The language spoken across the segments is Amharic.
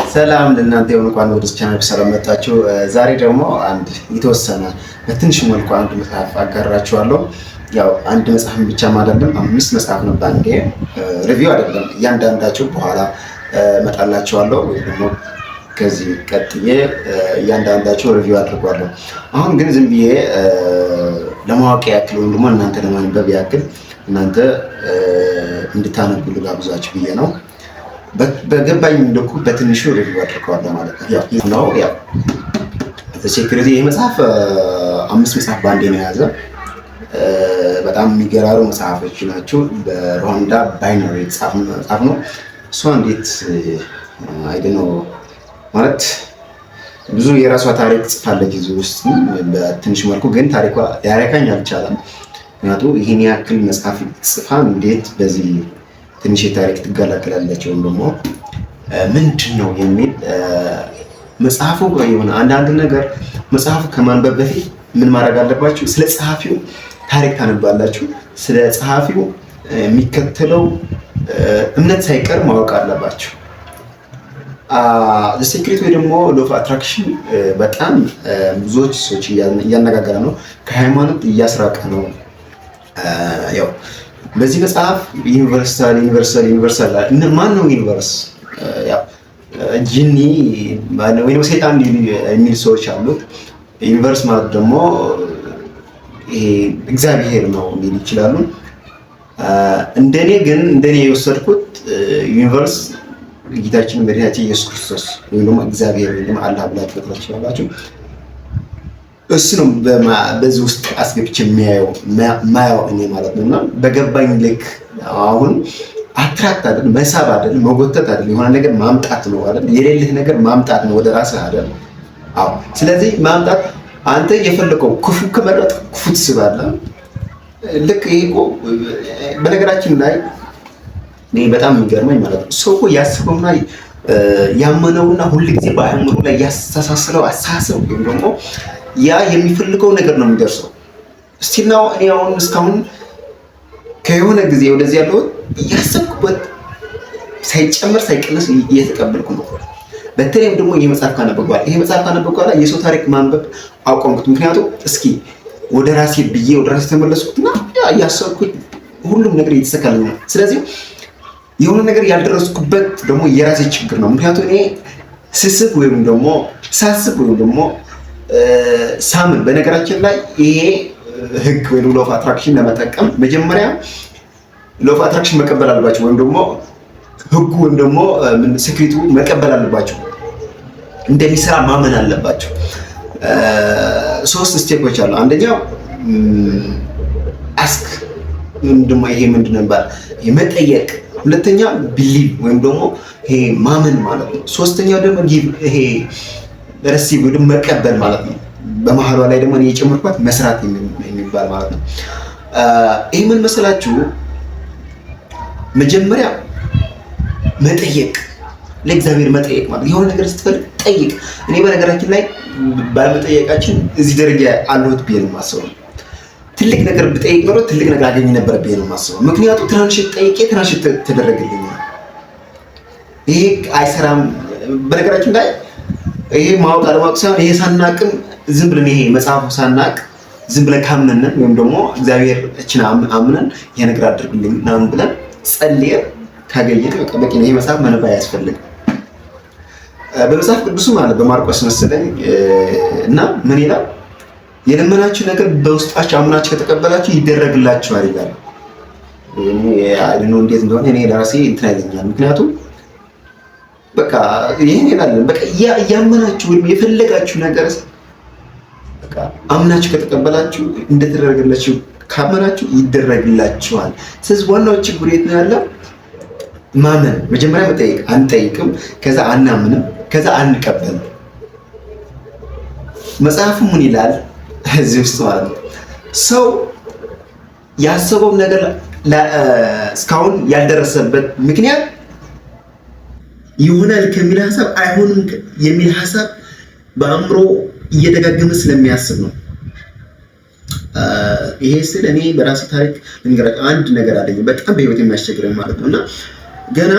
ሰላም ለእናንተ የሆነ እንኳን ወደ ቻናል ሰላም መጣችሁ። ዛሬ ደግሞ አንድ የተወሰነ በትንሽ መልኩ አንድ መጽሐፍ አጋራችኋለሁ። ያው አንድ መጽሐፍ ብቻ አይደለም፣ 5 መጽሐፍ ነው ባንዴ ሪቪው አይደለም። እያንዳንዳቸው በኋላ መጣላችኋለሁ ወይ ደግሞ ከዚህ ቀጥዬ እያንዳንዳቸው ሪቪው አድርጓለሁ። አሁን ግን ዝም ብዬ ለማወቅ ያክል ወይ ደግሞ እናንተ ለማንበብ ያክል እናንተ እንድታነቡ ልጋብዛችሁ ብዬ ነው። በገባኝ እንደኩ በትንሹ ሪቪው አድርገዋለሁ ማለት ነው። ያው ሴኩሪቲ ይሄ መጽሐፍ 5 መጽሐፍ ባንዴ ነው የያዘ። በጣም የሚገራሩ መጽሐፎች ናቸው። በሩዋንዳ ባይነሪ የተጻፈ መጽሐፍ ነው። እሷ እንዴት አይደኖ ማለት ብዙ የራሷ ታሪክ ጽፋለች እዚህ ውስጥ በትንሽ መልኩ፣ ግን ታሪኳ ሊያረካኝ አልቻለም። ምክንያቱም ይህን ያክል መጽሐፍ ጽፋ እንዴት በዚህ ትንሽ ታሪክ ትገላገላለች ወይም ደግሞ ምንድን ነው የሚል መጽሐፉ የሆነ አንዳንድ ነገር መጽሐፉ ከማንበብ በፊት ምን ማድረግ አለባችሁ? ስለ ጸሐፊው ታሪክ ታነባላችሁ። ስለ ጸሐፊው የሚከተለው እምነት ሳይቀር ማወቅ አለባችሁ። ሴክሬት ወይ ደግሞ ሎው ኦፍ አትራክሽን በጣም ብዙዎች ሰዎች እያነጋገረ ነው፣ ከሃይማኖት እያስራቀ ነው። ያው በዚህ መጽሐፍ ዩኒቨርሳል ማን ነው ዩኒቨርስ? ያው ጂኒ ወይም ሰይጣን የሚል ሰዎች አሉት። ዩኒቨርስ ማለት ደግሞ ይሄ እግዚአብሔር ነው ሊል ይችላሉ። እንደኔ የወሰድኩት ዩኒቨርስ ጌታችን መድኃኒታችን ኢየሱስ ክርስቶስ ወይም ደግሞ እግዚአብሔር ወይም ደግሞ አላህ ብላችሁ ትችላላችሁ። እሱ ነው በዚህ ውስጥ አስገብቼ ማየው እኔ ማለት ነውና በገባኝ ልክ አሁን አትራክት አይደል፣ መሳብ አይደል፣ መጎተት አይደል፣ የሆነ ነገር ማምጣት ነው አይደል፣ የሌለህ ነገር ማምጣት ነው ወደ ራስህ አይደል። አዎ፣ ስለዚህ ማምጣት አንተ የፈለከው ክፉ ከመረጥ ክፉ ትስባለህ። ልክ ይሄ እኮ በነገራችን ላይ እኔ በጣም የሚገርመኝ ማለት ነው ሰው እኮ ያስበውና ያመነውና ሁልጊዜ በአእምሮ ላይ ያስተሳስለው አሳሰብ ወይም ደግሞ ያ የሚፈልገው ነገር ነው የሚደርሰው። እስቲናው እኔ አሁን እስካሁን ከየሆነ ጊዜ ወደዚህ ያለው ያሰብኩበት ሳይጨመር ሳይቀነስ እየተቀበልኩ ነው። በተለይም ደግሞ ይሄ መጽሐፍ ካነበብኳላ የሰው ታሪክ ማንበብ አቆምኩት። ምክንያቱም እስኪ ወደ ራሴ ተመለስኩትና ያሰብኩት ሁሉም ነገር እየተሰካልኝ ነው። ስለዚህ የሆነ ነገር ያልደረስኩበት ደግሞ የራሴ ችግር ነው። ምክንያቱም እኔ ስስብ ወይም ደግሞ ሳስብ ወይም ደግሞ ሳምን በነገራችን ላይ ይሄ ህግ ወይ ሎው ኦፍ አትራክሽን ለመጠቀም መጀመሪያ ሎው ኦፍ አትራክሽን መቀበል አለባቸው፣ ወይም ደግሞ ህጉ ወይም ደግሞ ሴክሬቱ መቀበል አለባቸው፣ እንደሚሰራ ማመን አለባቸው። 3 ስቴፖች አሉ። አንደኛው አስክ ወይም ደግሞ ይሄ ምንድነው ይባል መጠየቅ፣ ሁለተኛ ቢሊቭ ወይም ደግሞ ይሄ ማመን ማለት ነው። ሶስተኛው ደግሞ ጊቭ ይሄ ረሲቭ ወይም መቀበል ማለት ነው። በመሃሏ ላይ ደግሞ እኔ የጨመርኳት መስራት የሚባል ማለት ነው። ይሄ ምን መሰላችሁ? መጀመሪያ መጠየቅ፣ ለእግዚአብሔር መጠየቅ ማለት የሆነ ነገር ስትፈልግ ጠይቅ። እኔ በነገራችን ላይ ባለመጠየቃችን እዚህ ደረጃ አለሁት ብዬ ነው የማስበው። ትልቅ ነገር ብጠይቅ ኖሮ ትልቅ ነገር አገኝ ነበር ብዬ ነው የማስበው። ምክንያቱም ትናንሽ ጠይቄ ትናንሽ ተደረገልኝ። ይሄ አይሰራም። በነገራችን ላይ ይሄ ማወቅ አለማወቅ ሳይሆን ይሄ ሳናቅም ዝም ብለን ይሄ መጽሐፉ ሳናቅ ዝም ብለን ካምነን ወይም ደግሞ እግዚአብሔር እችን አምነን ይሄ ነገር አድርግልኝ ምናምን ብለን ጸልየን ካገኘን በቃ በቂ ነው። ይሄ መጽሐፍ ማንበብ አያስፈልግም። በመጽሐፍ ቅዱስም አለ በማርቆስ መሰለኝ እና ምን ይላል? የለመናችሁ ነገር በውስጣችሁ አምናችሁ ከተቀበላችሁ ይደረግላችኋል ይላል። እኔ አይደኖ እንዴት እንደሆነ እኔ ለራሴ እንትን አይለኛል። ምክንያቱም በቃ ይሄን ይላል በቃ ያመናችሁ ወይም የፈለጋችሁ ነገር በቃ አምናችሁ ከተቀበላችሁ እንደተደረገላችሁ ካመናችሁ ይደረግላችኋል። ስለዚህ ዋናው ችግር የት ነው ያለው? ማመን። መጀመሪያ መጠየቅ። አንጠይቅም፣ ከዛ አናምንም፣ ከዛ አንቀበልም። መጽሐፉ ምን ይላል እዚህ ውስጥ ማለት ነው? ሰው ያሰበው ነገር እስካሁን ያልደረሰበት ምክንያት ይሆናል ከሚል ሀሳብ አይሆንም የሚል ሀሳብ በአእምሮ እየደጋገመ ስለሚያስብ ነው። ይሄ ስል እኔ በራሴ ታሪክ አንድ ነገር አለኝ በጣም በህይወት የሚያስቸግረኝ ማለት ነው እና ገና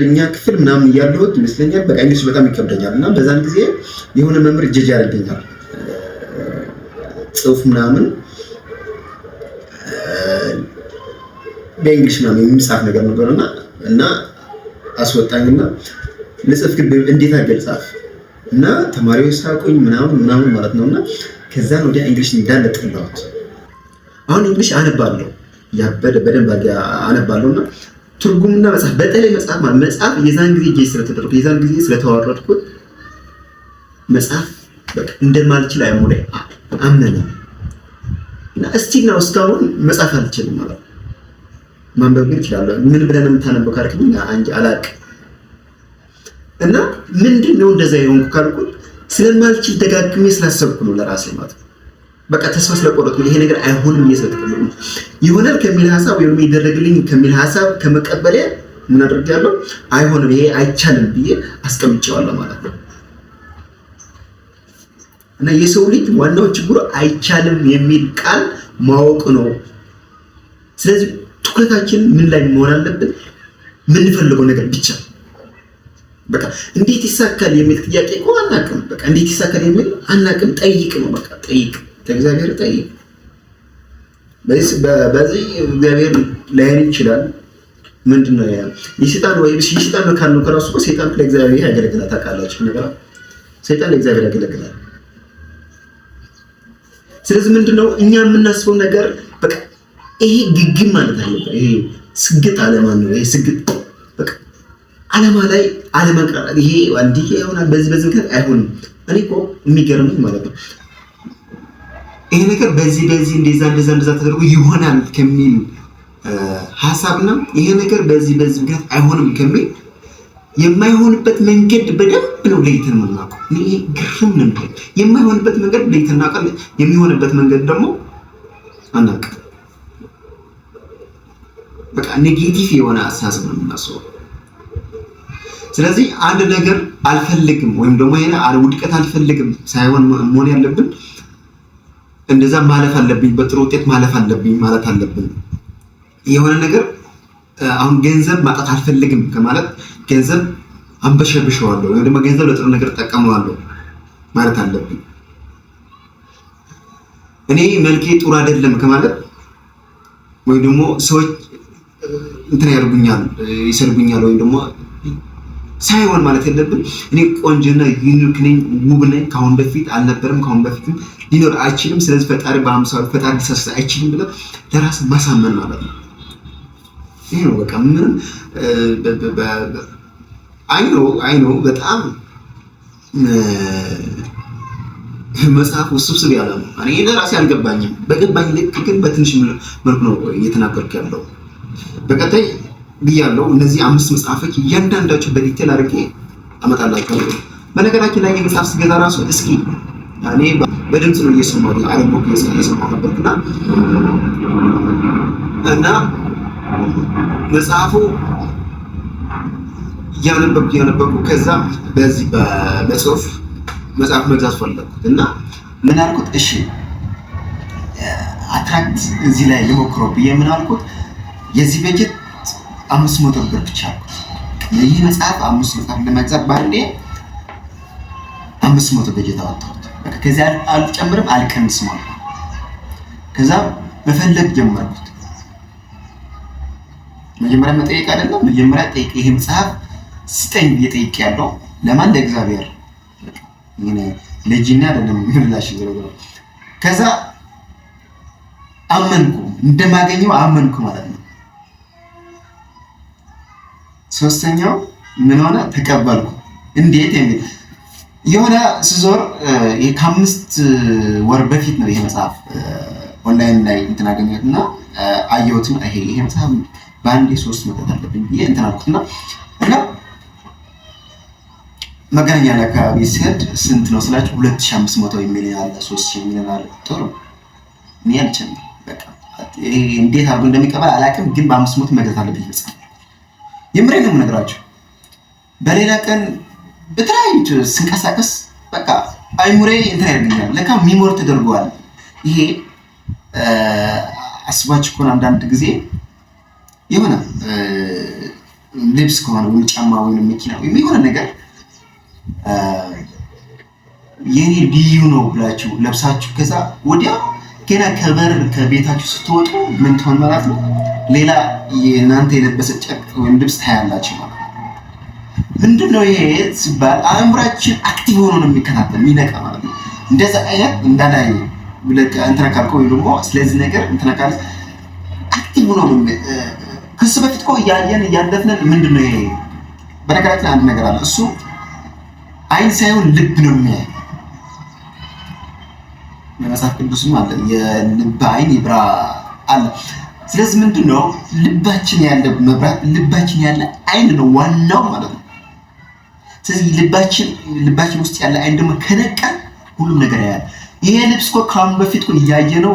እኛ ክፍል ምናምን ያለሁት ይመስለኛል። በቃ እንግሊዝ በጣም ይከብደኛል እና በዛን ጊዜ የሆነ መምህር ጀጅ ያደርገኛል ጽሁፍ ምናምን በእንግሊዝ ምናምን የሚጻፍ ነገር ነበርና እና አስወጣኝና ልጽፍ ግን እንዴት አድርገህ ጻፍ እና ተማሪዎች ሳቁኝ ምናምን ማለት ነውና ከዛን ወዲያ እንግሊዝ እንዳለ ጠላሁት። አሁን እንግሊዝ አነባለሁ ያበደ በደንብ አነባለሁና ትርጉምና መጽሐፍ በተለይ መጽሐፍ የዛን ጊዜ ጄ ስለተደረኩ የዛን ጊዜ ስለተዋረድኩት መጽሐፍ በቃ እንደማልችል አይሞላ አመነ እና እስቲና እስካሁን መጽሐፍ አልችልም ማለት ማንበብ ግን እችላለሁ። ምን ብለን የምታነበው ካልከኝ አንቺ አላውቅም እና ምንድነው እንደዛ የሆንኩ ካልኩት ስለማልችል ደጋግሜ ስላሰብኩ ነው ለራሴ ማለት በቃ ተስፋ ስለቆረጥኩ ይሄ ነገር አይሆንም እየሰጠከኝ ይሆናል ከሚል ሐሳብ ወይም ይደረግልኝ ከሚል ሐሳብ ከመቀበል ምን አድርጋለሁ አይሆንም ይሄ አይቻልም ብዬ አስቀምጬዋለሁ ማለት ነው። እና የሰው ልጅ ዋናው ችግሩ አይቻልም የሚል ቃል ማወቅ ነው። ስለዚህ ትኩረታችን ምን ላይ መሆን አለበት? የምንፈልገው ነገር ብቻ በቃ እንዴት ይሳካል የሚል ጥያቄ እኮ አናውቅም። በቃ እንዴት ይሳካል የሚል አናውቅም። ጠይቅ ነው በቃ ጠይቅ፣ ከእግዚአብሔር ጠይቅ። በዚህ እግዚአብሔር ላይን ይችላል። ምንድነው የሰይጣን ወይ የሰይጣን መካን ነው ከራሱ እኮ ሰይጣን ለእግዚአብሔር ያገለግላል። ታውቃላችሁ ነገር ሰይጣን ለእግዚአብሔር ያገለግላል። ስለዚህ ምንድነው እኛ የምናስበው ነገር በቃ ይሄ ግግም ማለት አይደለም። ይሄ ስግጥ አለማን ነው። ይሄ ስግጥ በቃ አለማ ላይ አለመቅራት ይሄ አንዲዬ ይሆናል በዚህ ምክንያት አይሆንም። እኔ እኮ የሚገርምኝ ማለት ነው ይሄ ነገር በዚህ እንደዛ ተደርጎ ይሆናል ከሚል ሐሳብና ይሄ ነገር በዚህ ምክንያት አይሆንም ከሚል የማይሆንበት መንገድ በደንብ ነው ለይተን የምናውቀው። ይሄ ግርም ነው። የማይሆንበት መንገድ ለይተን እናውቃለን። የሚሆንበት መንገድ ደግሞ አናውቅም። በቃ ኔጌቲቭ የሆነ አስተሳሰብ ነው የምናስበው። ስለዚህ አንድ ነገር አልፈልግም ወይም ደግሞ ይሄን ውድቀት አልፈልግም ሳይሆን መሆን ያለብን እንደዛ ማለፍ አለብኝ፣ በጥሩ ውጤት ማለፍ አለብኝ ማለት አለብን። የሆነ ነገር አሁን ገንዘብ ማጣት አልፈልግም ከማለት ገንዘብ አንበሸብሸዋለሁ ወይም ደግሞ ገንዘብ ለጥሩ ነገር ተጠቀመዋለሁ ማለት አለብኝ። እኔ መልኬ ጥሩ አይደለም ከማለት ወይም ደግሞ ሰዎች እንትን ያርጉኛል ይሰርጉኛል ወይም ደግሞ ሳይሆን ማለት የለብን። እኔ ቆንጆና ዩኒክ ነኝ፣ ውብ ነኝ፣ ካሁን በፊት አልነበረም፣ ካሁን በፊትም ሊኖር አይችልም። ስለዚህ ፈጣሪ በአምሳሉ ፈጣሪ ሊሳሳት አይችልም ብለህ ለራስ ማሳመን ማለት ነው። ይሄ ነው በቃ ምንም አይ ነው በጣም መጽሐፍ ውስብስብ ያለ ነው። እኔ ለራሴ አልገባኝም። በገባኝ ልክ ግን በትንሽ መልኩ ነው እየተናገርኩ ያለው። በቀጣይ ብያለሁ እነዚህ 5 መጽሐፎች እያንዳንዳቸው በዲቴል አድርጌ አመጣላችኋለሁ። በነገራችን ላይ የመጽሐፍ ስገዛ ራሱ እስኪ እኔ በድምጽ ነው እየሰማሁ አለምቦክ እየሰማሁ ነበርና እና መጽሐፉ እያነበብኩ ከዛ በዚህ በጽሁፍ መጽሐፍ መግዛት ፈለኩት እና ምን አልኩት፣ እሺ አትራክት እዚህ ላይ ልሞክረው ብዬ ምን አልኩት፣ የዚህ በጀት 500 ብር ብቻ አልኩት። ይህ መጽሐፍ 500 መጽሐፍ ለመግዛት ባንዴ 500 በጀት አወጣሁት። በቃ ከዚያ አልጨምርም አልቀንስም አልኩት። ከዛ መፈለግ ጀመርኩት። መጀመሪያ መጠየቅ አይደለም፣ መጀመሪያ ጠይቅ። ይሄ መጽሐፍ ስጠኝ እየጠይቅ ያለው ለማን? ለእግዚአብሔር። እኔ ለጂና አይደለም ምንላሽ ይዘረው። ከዛ አመንኩ፣ እንደማገኘው አመንኩ ማለት ነው። ሶስተኛው ምን ሆነ? ተቀበልኩ። እንዴት የሚል የሆነ ስዞር ከ5 ወር በፊት ነው ይሄ መጽሐፍ ኦንላይን ላይ እንትን አገኘሁትና አየሁትና ይሄ መጽሐፍ በአንዴ 3 መጠጥ አለብኝ ብዬ እንትን አልኩትና እና መገናኛ ላይ አካባቢ ሲሄድ ስንት ነው ስላችሁ 2500 የሚል አለ፣ 3000 የሚል አለ። ጥሩ እኔ አልችልም። በቃ እንዴት አድርጎ እንደሚቀበል አላውቅም፣ ግን በ500 መግዛት አለብኝ መጽሐፍ። የምሬን ነው የምነግራችሁ። በሌላ ቀን በተለያዩ ስንቀሳቀስ በቃ አይሙሬ እንትን ያደርገኛል። ለካ ሚሞር ተደርጓል። ይሄ አስባችሁ እኮ አንዳንድ ጊዜ የሆነ ልብስ ከሆነ ወይ ጫማ ወይ መኪና ወይ የሆነ ነገር የኔ ልዩ ነው ብላችሁ ለብሳችሁ ከዛ ወዲያው ገና ከቤታችሁ ስትወጡ ምን ትሆን ማለት ነው? ሌላ የእናንተ የለበሰ ጨርቅ ወይም ልብስ ታያላችሁ ማለት ነው። ምንድነው ይሄ ሲባል አእምሯችን አክቲቭ ሆኖ ነው የሚከታተል የሚነቃ ማለት ነው። እንደዛ አይነት እንዳላይ ብለህ እንትና ካልከው ወይ ደግሞ ስለዚህ ነገር እንትና ካል አክቲቭ ሆኖ ነው ከሱ በፊት እኮ እያለፍን ምንድነው ይሄ በነገራችን አንድ ነገር አለ። እሱ አይን ሳይሆን ልብ ነው የሚያይ መጽሐፍ ቅዱስም አለ የልብ አይን ይብራ አለ። ስለዚህ ምንድነው ልባችን ያለ መብራት ልባችን ያለ አይን ነው ዋናው ማለት ነው። ስለዚህ ልባችን ውስጥ ያለ አይን ደግሞ ከነቃ ሁሉም ነገር ያያል። ይሄ ልብስ እኮ ካሁን በፊት እኮ እያየነው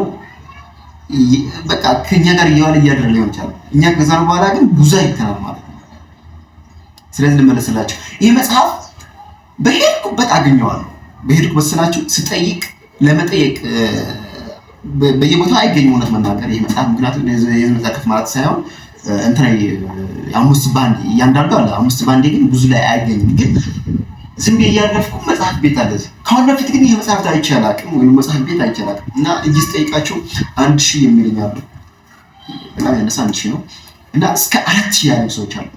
በቃ ከኛ ጋር እየዋለ እያደረ ሊሆን ይችላል። እኛ ከዛ በኋላ ግን ብዙ አይተናል ማለት ነው። ስለዚህ ልመለስላችሁ ይሄ መጽሐፍ በሄድኩበት አገኘዋለሁ። በሄድኩበት ስላችሁ ስጠይቅ ለመጠየቅ በየቦታው አይገኝም እውነት መናገር ይሄ መጽሐፍ። ምክንያቱም የመጽሐፍ ማለት ሳይሆን እንትና አምስት ባንድ እያንዳንዱ አለ። አምስት ባንድ ግን ብዙ ላይ አይገኝም። ግን ዝም ብዬ እያለፍኩ መጽሐፍ ቤት አለ። ካሁን በፊት ግን ይሄ መጽሐፍ አይቼ አላውቅም ወይም መጽሐፍ ቤት አይቼ አላውቅም። እና እጅስ ጠይቃቸው 1000 የሚልኝ አሉ። በጣም ያነሳ 1000 ነው። እና እስከ 4000 ያሉ ሰዎች አሉ።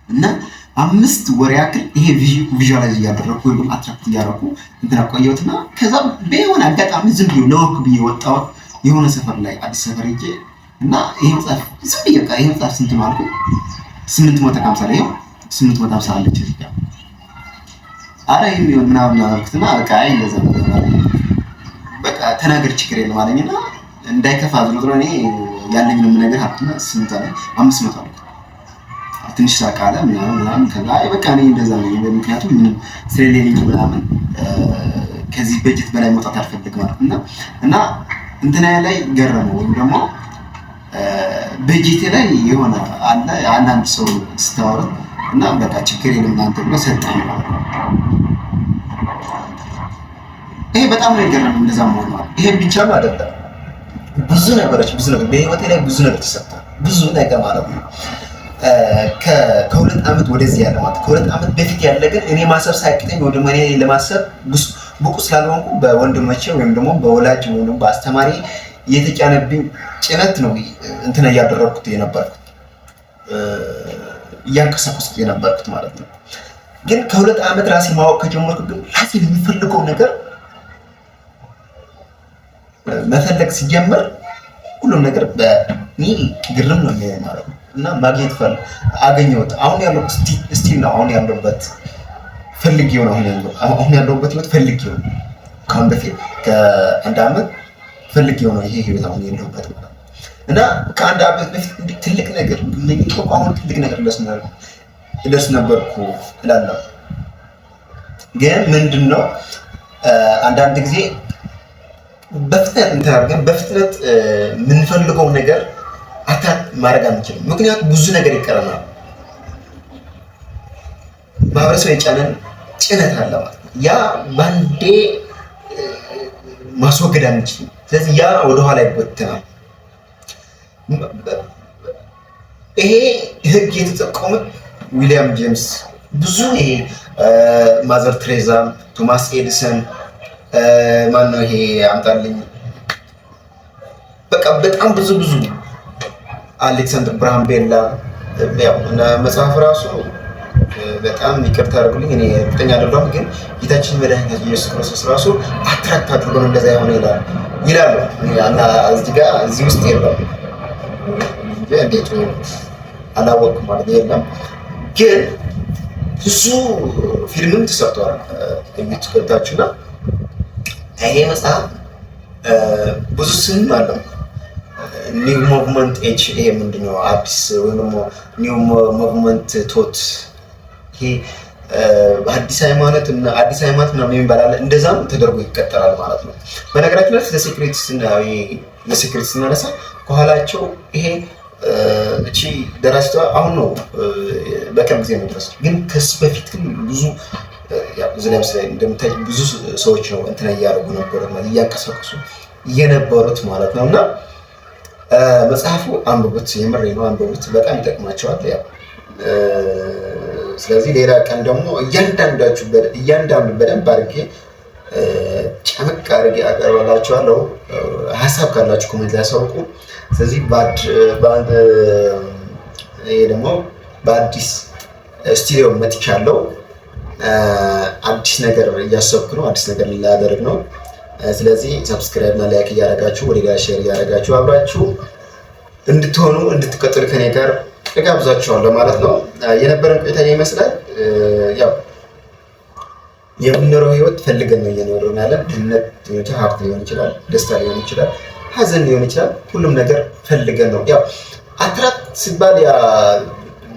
እና 5 ወር ያክል ይሄ ቪዥዋላይዝ እያደረኩ ወይም አትራክት እያደረኩ እንትና ቆየሁትና ከዛ በሆነ አጋጣሚ ዝም ብዬ ለወክ ብዬ ወጣሁ የሆነ ሰፈር ላይ አዲስ ሰፈር ሄጄ እና ይሄ መጽሐፍ ዝም ብዬ በቃ ይሄ መጽሐፍ ስንት ነው አልኩ። 850 ላይ 850 አለች እዚህ ጋር አረ የሚሆን ምናምን አልኩትና በቃ አይ እንደዛ ነው በቃ ተናገር ችግር የለም አለኝና እንዳይከፋ ዝሮ እኔ ያለኝንም ነገር ሀብትና 500 አልኩ። ትንሽ ሳቃለ ምናምን ከዛ አይ በቃ እኔ እንደዛ ነው ምክንያቱም ምንም ስለሌለኝ ምናምን ከዚህ በጀት በላይ መውጣት አልፈልግም አልኩና እና እንትና ላይ ገረመው ወይም ደግሞ በጀቴ ላይ የሆነ አለ አንዳንድ ሰው ስታወራ እና በቃ ችግር የለም አንተ ብሎ ሰጠኝ ማለት ነው። ይሄ በጣም ነው የገረመኝ እንደዛ መሆኑ ማለት ይሄ ብቻም አይደለም ብዙ ነገር በህይወቴ ላይ ብዙ ነገር ተሰጥቷል። ብዙ ነገር ማለት ነው ከሁለት ዓመት ወደዚህ ያለ ማለት ከሁለት ዓመት በፊት ያለ ግን እኔ ማሰብ ሳይቅተኝ ወይ ደግሞ እኔ ለማሰብ ብቁ ስላልሆንኩ በወንድሞቼ ወይም ደግሞ በወላጅ ወይም ደግሞ በአስተማሪ የተጫነብኝ ጭነት ነው እንትና እያደረኩት የነበርኩት እያንቀሳቀስኩት የነበርኩት ማለት ነው። ግን ከሁለት ዓመት ራሴ ማወቅ ከጀመርኩ ግን ራሴ የሚፈልገው ነገር መፈለግ ሲጀምር ሁሉም ነገር በእኔ ግርም ነው ማለት ነው። እና ማግኘት አገኘሁት። አሁን ያለው ስቲል ነው አሁን ያለሁበት ፈልጌው ነው አሁን ያለሁበት ህይወት ፈልጌው ነው። ካሁን በፊት ከአንድ ዓመት ፈልጌው ነው ይሄ ህይወት አሁን ያለሁበት ማለት ነው። እና ከአንድ ዓመት በፊት ትልቅ ነገር አሁን ትልቅ ነገር ደርስ ነበርኩ እላለሁ። ግን ምንድነው አንዳንድ ጊዜ በፍጥነት እንታርገን በፍጥነት የምንፈልገው ነገር አታክ ማድረግ አንችልም። ምክንያቱም ብዙ ነገር ይቀረናል። ማህበረሰብ የጫነን ጭነት አለ ማለት ነው። ያ ባንዴ ማስወገድ አንችልም። ስለዚህ ያ ወደኋላ ይጎተናል። ይሄ ህግ የተጠቀሙት ዊሊያም ጄምስ ብዙ ይሄ ማዘር ትሬዛ፣ ቶማስ ኤዲሰን ማነው ይሄ አምጣልኝ በቃ በጣም ብዙ አሌክሳንደር ግራሃም ቤል ያው መጽሐፍ ራሱ በጣም ይቅርታ አድርጉልኝ እኔ እርግጠኛ አይደለሁም፣ ግን ጌታችን መድኃኒታችን ኢየሱስ ክርስቶስ ራሱ አትራክት አድርጎ ነው እንደዛ የሆነ ይላሉ። እና እዚህ ውስጥ የለም እንዴት ነው አላወቅኩም ማለት የለም። ግን ብዙ ፊልምም ተሰርቷል እዩት ገብታችሁና ይሄ መጽሐፍ ብዙ ስም አለው። ኒው ሙቭመንት ኤጅ ይሄ ምንድነው አዲስ ወይ ደግሞ ኒው ሙቭመንት ቶት ይሄ አዲስ ሃይማኖት ምናምን ይባላል። እንደዛም ተደርጎ ይቀጥላል ማለት ነው። በነገራችን ላይ ለሴክሬት ስናነሳ ከኋላቸው ይሄ እቺ ደራሲቷ አሁን ነው በቅርብ ጊዜ ነው ድረስ ግን ከዚህ በፊት ግን ብዙ ዝለምስ ላይ እንደምታይ ብዙ ሰዎች ነው እንትና እያደረጉ ነበር ማለት እያንቀሳቀሱ የነበሩት ማለት ነውና መጽሐፉ አንብቡት፣ የምሬ ነው አንብቡት፣ በጣም ይጠቅማቸዋል። ያው ስለዚህ ሌላ ቀን ደግሞ እያንዳንዱ በደንብ አድርጌ ጨምቅ አድርጌ አቀርባላችኋለሁ። ሀሳብ ካላችሁ ኮሜንት ላይ አሳውቁ። ስለዚህ ይሄ ደግሞ በአዲስ ስቱዲዮ መጥቻለሁ። አዲስ ነገር እያሰብኩ ነው። አዲስ ነገር ላደርግ ነው። ስለዚህ ሰብስክራይብ እና ላይክ እያደረጋችሁ ወደ ጋር ሼር እያደረጋችሁ አብራችሁ እንድትሆኑ እንድትቀጥሉ ከኔ ጋር እጋብዛችኋለሁ ማለት ነው። የነበረን ቆይታ ይመስላል። ያው የምንኖረው ህይወት ፈልገን ነው እየኖርን ያለን። ድህነት ሊሆን ይችላል፣ ሀብት ሊሆን ይችላል፣ ደስታ ሊሆን ይችላል፣ ሀዘን ሊሆን ይችላል። ሁሉም ነገር ፈልገን ነው። ያው አትራክት ሲባል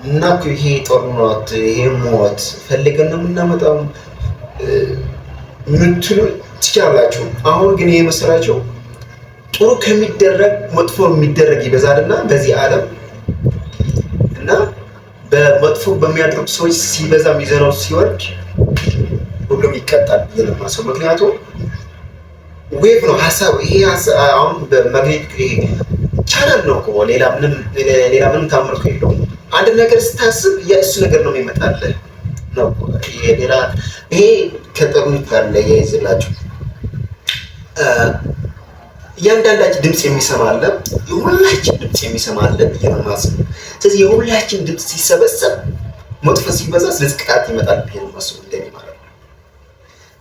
እና ይሄ ጦርነት ይሄ ሞት ፈልገን ነው የምናመጣው ምትሉ ትችላላችሁ። አሁን ግን ይሄ መሰላችሁ ጥሩ ከሚደረግ መጥፎ የሚደረግ ይበዛልና በዚህ ዓለም እና በመጥፎ በሚያደርጉ ሰዎች ሲበዛ ሚዘናው ሲወርድ ሁሉም ይቀጣል የለማሰው። ምክንያቱም ዌቭ ነው ሀሳብ። ይሄ አሁን በማግኔት ይሄ ቻናል ነው እኮ ሌላ ምንም ታምር እኮ የለውም። አንድ ነገር ስታስብ የእሱ ነገር ነው የሚመጣልህ ነው። ይሄ ከጠሩት ጋር ለያይዝላችሁ እያንዳንዳችን ድምፅ የሚሰማ አለ፣ የሁላችን ድምፅ የሚሰማ አለ ብዬ ነው የማስበው። ስለዚህ የሁላችን ድምፅ ሲሰበሰብ መጥፎ ሲበዛ ስለዚህ ቅጣት ይመጣል ብዬ ነው የማስበው እንደኔ ማለት ነው።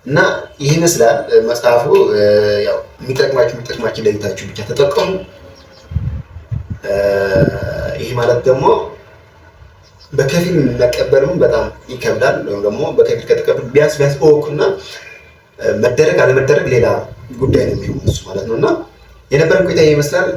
እና ይህ ይመስላል መጽሐፉ። ያው የሚጠቅማችሁ ለይታችሁ ብቻ ተጠቀሙ። ይህ ማለት ደግሞ በከፊል መቀበልም በጣም ይከብዳል። ወይም ደግሞ በከፊል ከተቀበሉ ቢያንስ እወቁና መደረግ አለመደረግ ሌላ ጉዳይ ነው የሚሆነው እሱ ማለት ነው። እና የነበረን ቆይታ ይመስላል።